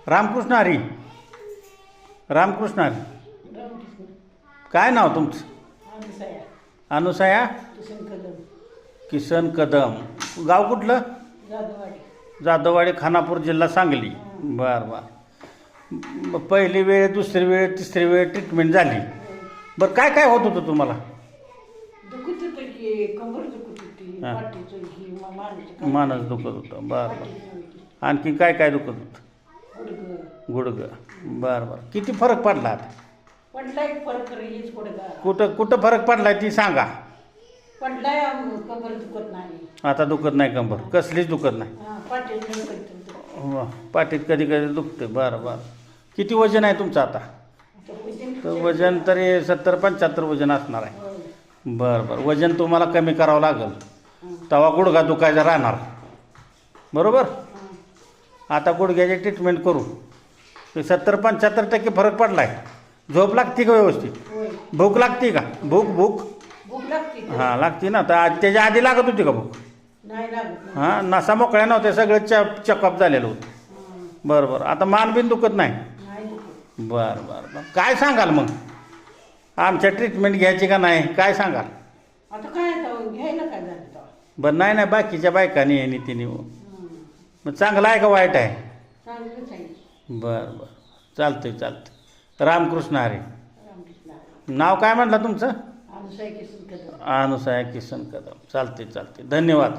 रामकृष्ण हरी. रामकृष्ण हरी. काय नाव तुमचं? अनुसया किसन कदम. गाव कुठलं? जाधववाडी, खानापूर, जिल्हा सांगली. बरं बरं. पहिली वेळ, दुसरी वेळ, तिसरी वेळ ट्रीटमेंट झाली. बरं काय काय होत होतं तुम्हाला? मानस दुखत होतं. बरं बरं. आणखी काय काय दुखत होतं? गुडघं. बरं बरं. किती फरक पडला आता? कुठं कुठं फरक पडलाय ती सांगा. आता दुखत नाही कंबर, कसलीच दुखत नाही. पाठीत कधी कधी दुखते. बरं बरं. किती वजन आहे तुमचं आता? तर वजन तरी 70-75 वजन असणार आहे. बरं बरं. वजन तुम्हाला कमी करावं लागेल, तेव्हा गुडघा दुखायचा राहणार. बरोबर. आता गुडघ्याची ट्रीटमेंट करू. 70-75% फरक पडला आहे. झोप लागते का व्यवस्थित? भूक लागते का? भूक भूक हां लागते ना. तर त्याच्या आधी लागत होती का भूक? हां. नसा मोकळ्या नव्हत्या, सगळं चेकअप झालेलं होतं. बरं बरं. आता मान बिन दुखत नाही? बरं बरं बरं. काय सांगाल मग? आमच्या ट्रीटमेंट घ्यायची का नाही काय सांगाल? बरं. नाही नाही, बाकीच्या बायकांनी आहे तिने. मग चांगलं आहे का वाईट आहे? बरं बरं. चालतंय चालतंय. रामकृष्ण हरी. नाव काय म्हटलं तुमचं? अनुसया किसन कदम. चालते चालते. धन्यवाद.